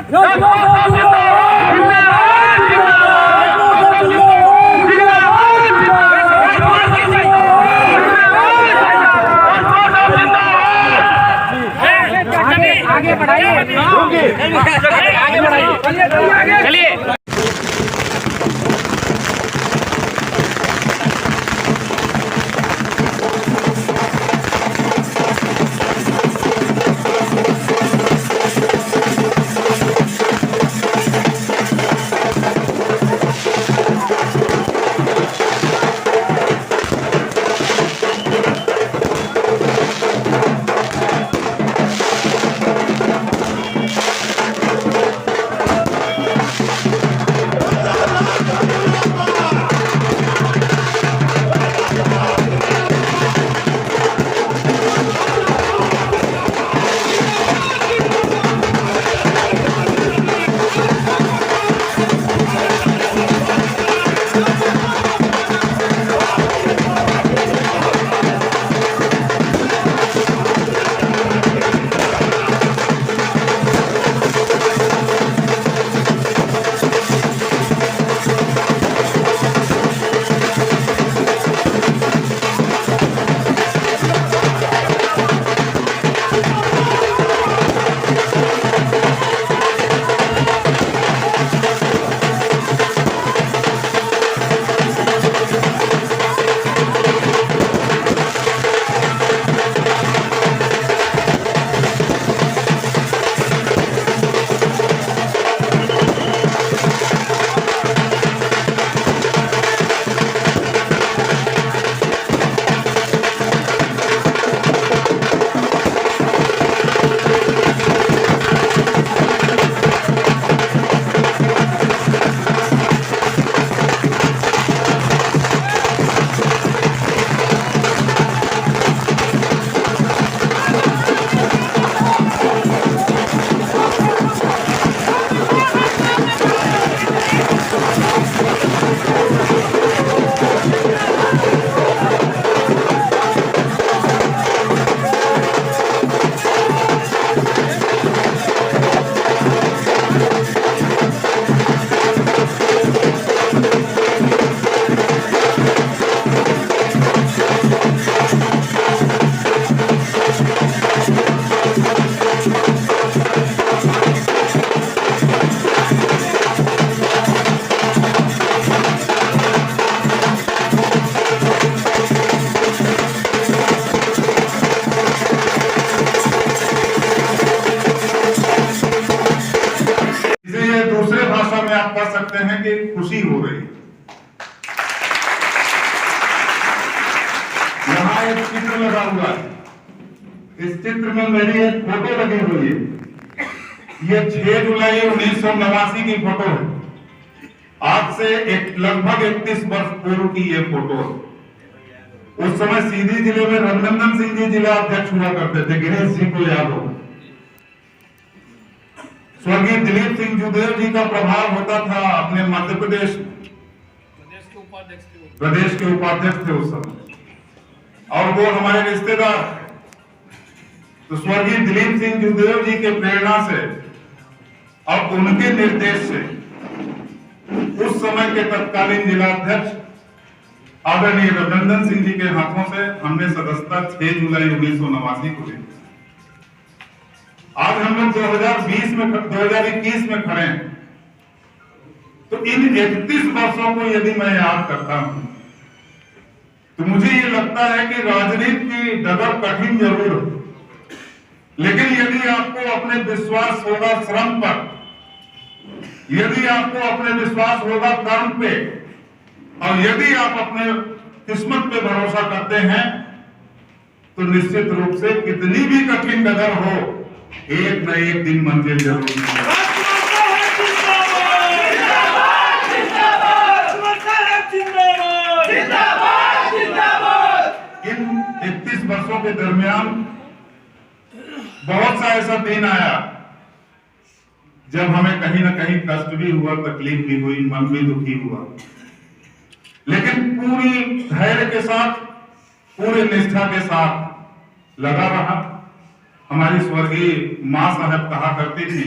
आगे बढ़ाइए, आगे बढ़ाइए, चलिए। आप कह सकते हैं कि खुशी हो रही है। यहाँ एक चित्र लगा हुआ है, इस चित्र में मेरी एक फोटो लगी हुई है। ये 6 जुलाई 1989 की फोटो है। आज से लगभग 31 वर्ष पूर्व की ये फोटो है। उस समय सीधी जिले में रघुनंदन सिंह जी जिला अध्यक्ष हुआ करते थे, गिरीश जी को याद हो। स्वर्गीय दिलीप सिंह जुदेव जी का प्रभाव होता था अपने मध्य प्रदेश के उपाध्यक्ष थे उस समय, और वो हमारे रिश्तेदार। तो स्वर्गीय दिलीप सिंह जुदेव जी के प्रेरणा से और उनके निर्देश से उस समय के तत्कालीन जिला अध्यक्ष आदरणीय रघुनंदन सिंह जी के हाथों से हमने सदस्यता 6 जुलाई 1989 को ली। आज हम लोग 2021 में खड़े हैं। तो इन 31 वर्षों को यदि मैं याद करता हूं तो मुझे ये लगता है कि राजनीति की डगर कठिन जरूर हो, लेकिन यदि आपको अपने विश्वास होगा श्रम पर, यदि आपको अपने विश्वास होगा कर्म पे, और यदि आप अपने किस्मत पे भरोसा करते हैं तो निश्चित रूप से कितनी भी कठिन डगर हो, एक न एक दिन मंजिल जरूर मिलेगी। इन 31 वर्षों के दरमियान बहुत सा ऐसा दिन आया जब हमें कहीं ना कहीं कष्ट भी हुआ, तकलीफ भी हुई, मन भी दुखी हुआ, लेकिन पूरी धैर्य के साथ, पूरे निष्ठा के साथ लगा रहा। हमारी स्वर्गीय मां साहब कहा करती थी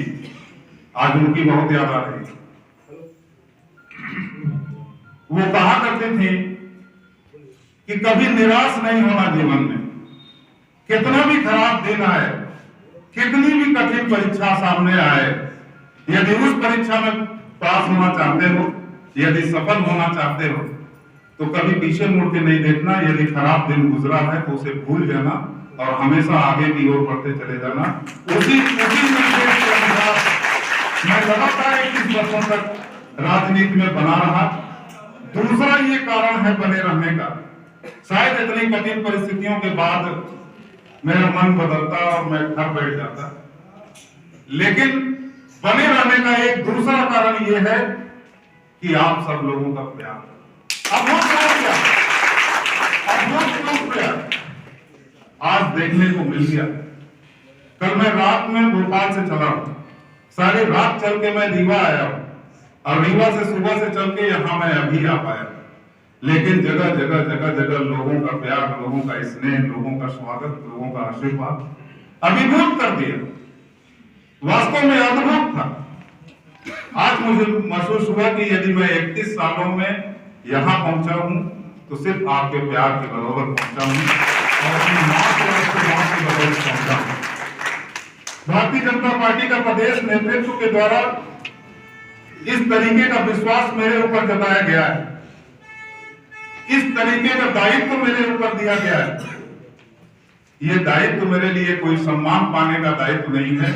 आज उनकी बहुत याद आ रही है। वो कहा करते थे कि कभी निराश नहीं होना जीवन में, कितना भी खराब दिन आए, कितनी भी कठिन परीक्षा सामने आए, यदि उस परीक्षा में पास होना चाहते हो, यदि सफल होना चाहते हो, तो कभी पीछे मुड़ के नहीं देखना। यदि खराब दिन गुजरा है तो उसे भूल जाना और हमेशा आगे की ओर बढ़ते चले जाना। उसी निर्देश के अनुसार मैं लगातार 21 वर्षों तक राजनीति में बना रहा। दूसरा ये कारण है बने रहने का। शायद इतनी कठिन परिस्थितियों के बाद मेरा मन बदलता और मैं घर बैठ जाता, लेकिन बने रहने का एक दूसरा कारण यह है कि आप सब लोगों का प्यार, आज देखने को मिल गया। कल मैं रात में भोपाल से चला हूं, सारी रात चल के मैं रीवा आया हूं और रीवा से सुबह से चल के यहां मैं अभी आ पाया। लेकिन जगह जगह जगह जगह लोगों का प्यार, लोगों का स्नेह, लोगों का स्वागत, लोगों का आशीर्वाद अभिभूत कर दिया। वास्तव में अद्भुत था। आज मुझे महसूस हुआ कि यदि मैं 31 सालों में यहां पहुंचा हूं तो सिर्फ आपके प्यार के बदौलत पहुंचा हूं और अपनी मां के बदौलत पहुंचा हूं। भारतीय जनता पार्टी का प्रदेश नेतृत्व के द्वारा इस तरीके का विश्वास मेरे ऊपर जताया गया है, इस तरीके का दायित्व मेरे ऊपर दिया गया है। ये दायित्व मेरे लिए कोई सम्मान पाने का दायित्व नहीं है,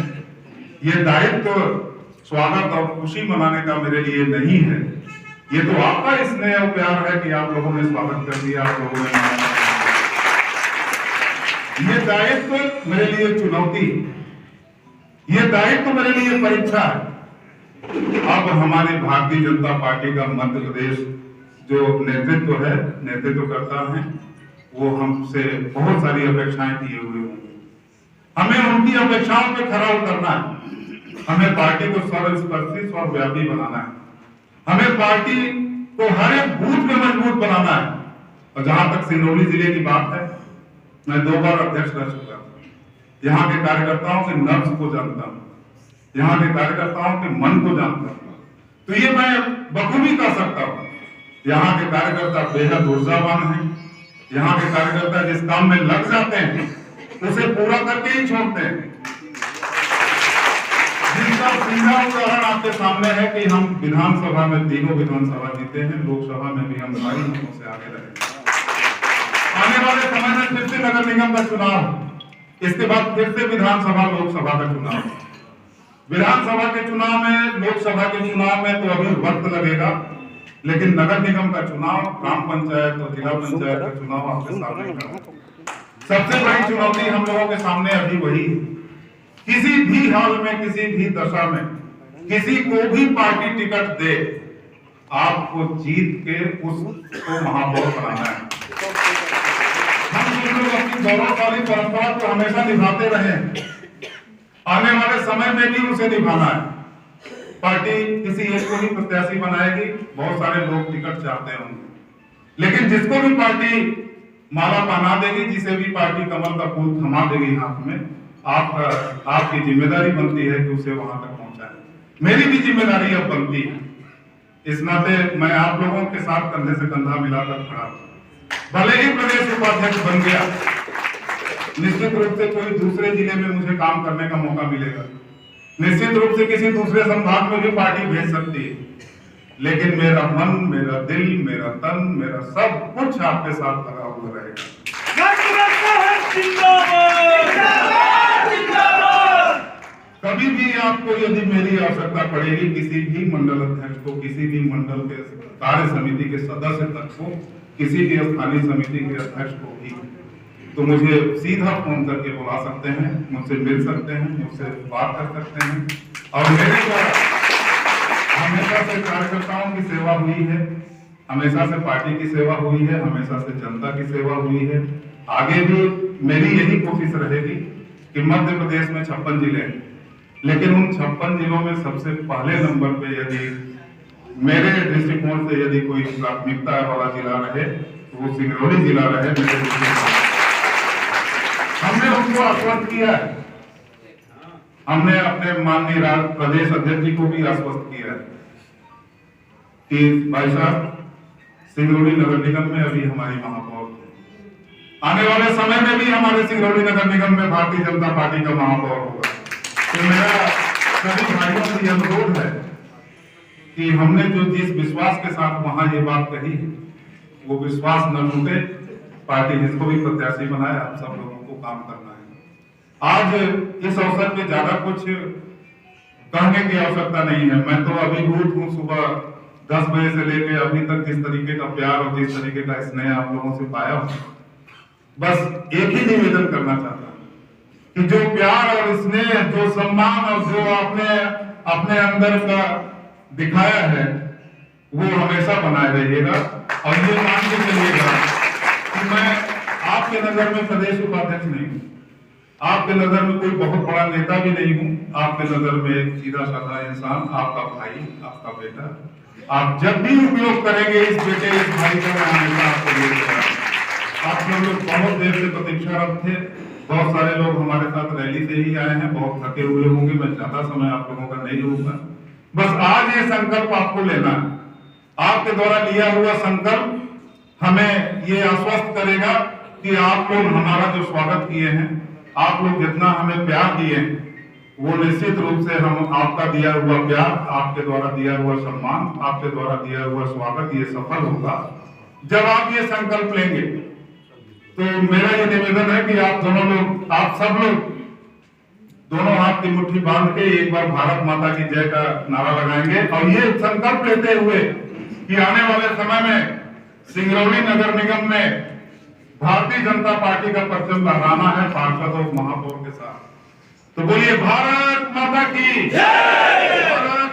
ये दायित्व स्वागत और खुशी मनाने का मेरे लिए नहीं है। ये तो आपका स्नेह और प्यार है कि आप लोगों ने स्वागत कर दिया, आप लोगों ने मनाया। ये दायित्व मेरे लिए चुनौती, ये दायित्व मेरे लिए परीक्षा है। अब हमारी भारतीय जनता पार्टी का मध्य प्रदेश जो नेतृत्व है, नेतृत्व करता है, वो हमसे बहुत सारी अपेक्षाएं किए हुए होंगे। हमें उनकी अपेक्षाओं पे खरा उतरना है। हमें पार्टी को सर्वस्पर्शी, सर्वव्यापी बनाना है। हमें पार्टी को हर एक बूथ में मजबूत बनाना है। और जहां तक सिंगरौली जिले की बात है, मैं 2 बार अध्यक्ष रह चुका हूं। यहाँ के कार्यकर्ताओं के नब्ज को जानता हूँ, यहाँ के कार्यकर्ताओं के मन को जानता हूँ। तो ये मैं बखूबी कर सकता हूँ। यहाँ के कार्यकर्ता बेहद ऊर्जावान हैं। यहाँ के कार्यकर्ता जिस काम में लग जाते हैं उसे पूरा करके ही छोड़ते हैं। जिसका सीधा उदाहरण आपके सामने है कि हम विधानसभा में तीनों विधानसभा जीते हैं, लोकसभा में भी हम भारी मतों से आगे रहे। आने वाले समय में फिर से नगर निगम का चुनाव, इसके बाद फिर से विधानसभा लोकसभा का चुनाव। विधानसभा के चुनाव में, लोकसभा के चुनाव में तो अभी वक्त लगेगा, लेकिन नगर निगम का चुनाव, ग्राम पंचायत और जिला पंचायत का चुनाव आपके सामने खड़ा है। सबसे बड़ी चुनौती हम लोगों के सामने अभी वही है। किसी भी हाल में, किसी भी दशा में, किसी को भी पार्टी टिकट दे, आपको जीत के उसको महापौर बनाना है। हम लोग अपनी गौरवशाली परंपरा को हमेशा निभाते रहे, आने वाले समय में भी उसे निभाना है। पार्टी किसी एक को ही प्रत्याशी बनाएगी, बहुत सारे लोग टिकट चाहते होंगे, लेकिन जिसको भी पार्टी माला पहना देगी, जिसे भी पार्टी कमल का फूल थमा देगी हाथ में, आपकी जिम्मेदारी बनती है कि उसे वहां तक पहुंचाए। मेरी भी जिम्मेदारी अब बनती है। इस नाते मैं आप लोगों के साथ कंधे से कंधा मिलाकर खड़ा हूं। भले ही प्रदेश उपाध्यक्ष बन गया, निश्चित रूप से कोई दूसरे जिले में मुझे काम करने का मौका मिलेगा, निश्चित रूप से किसी दूसरे संभाग में भी पार्टी भेज सकती है, लेकिन मेरा मन, मेरा दिल, मेरा तन, मेरा सब कुछ आपके साथ लगा हुआ रहेगा। कभी भी आपको यदि मेरी आवश्यकता पड़ेगी, किसी भी मंडल अध्यक्ष को, किसी भी मंडल के कार्य समिति के सदस्य तक को, किसी भी स्थानीय समिति के अध्यक्ष को भी, तो मुझे सीधा फोन करके बुला सकते हैं, मुझसे मिल सकते हैं, मुझसे बात कर सकते हैं। और मेरे द्वारा हमेशा से कार्यकर्ताओं की सेवा हुई है, हमेशा से पार्टी की सेवा हुई है, हमेशा से जनता की सेवा हुई है। आगे भी मेरी यही कोशिश रहेगी कि मध्य प्रदेश में 56 जिले हैं, लेकिन उन 56 जिलों में सबसे पहले नंबर पे यदि मेरे दृष्टिकोण से यदि कोई प्राथमिकता वाला जिला रहे तो वो सिंगरौली जिला रहे। हमने उनको आश्वस्त किया है हमने अपने माननीय प्रदेश अध्यक्ष जी को भी आश्वस्त किया है कि भाई साहब सिंगरौली नगर निगम में अभी हमारी महापौर आने वाले समय में भी हमारे सिंगरौली नगर निगम में भारतीय जनता पार्टी का महापौर होगा। तो मेरा सभी भाइयों से अनुरोध है कि हमने जो जिस विश्वास के साथ वहां ये बात कही है वो विश्वास न टूटे। पार्टी जिसको भी प्रत्याशी बनाए आप सब लोगों को काम करना है। आज इस अवसर पे ज्यादा कुछ कहने की आवश्यकता नहीं है। मैं तो अभिभूत हूँ, सुबह 10 बजे से लेकर अभी तक जिस तरीके का प्यार और जिस तरीके का स्नेह आप लोगों से पाया हूँ, बस एक ही निवेदन करना चाहता हूँ कि जो प्यार और स्नेह, जो सम्मान और जो आपने अपने अंदर का दिखाया है वो हमेशा बनाए रहिएगा। और ये मान के चलिएगा कि मैं आपके नजर में प्रदेश उपाध्यक्ष नहीं हूँ, आपके नजर में कोई बहुत बड़ा नेता भी नहीं हूँ। आपके नजर में एक सीधा साधा इंसान, आपका भाई, आपका बेटा। आप जब भी उपयोग करेंगे इस बेटे इस भाई का, मैं हमेशा आपको लेकर आप लोग बहुत देर से प्रतीक्षारत थे। बहुत सारे लोग हमारे साथ रैली से ही आए हैं, बहुत थके हुए होंगे। मैं ज्यादा समय आप लोगों का नहीं लूंगा। बस आज ये संकल्प आपको लेना है। आपके द्वारा लिया हुआ संकल्प हमें ये आश्वस्त करेगा कि आप लोग हमारा जो स्वागत किए हैं, आप लोग जितना हमें प्यार दिए हैं, वो निश्चित रूप से हम आपका दिया हुआ प्यार, आपके द्वारा दिया हुआ सम्मान, आपके द्वारा दिया हुआ स्वागत ये सफल होगा। जब आप ये संकल्प लेंगे तो मेरा ये निवेदन है कि आप दोनों लोग, आप सब लोग दोनों हाथ की मुट्ठी बांध के एक बार भारत माता की जय का नारा लगाएंगे और ये संकल्प लेते हुए कि आने वाले समय में सिंगरौली नगर निगम में भारतीय जनता पार्टी का परचम लहराना है पार्षद और महापौर के साथ। तो बोलिए भारत माता की जय।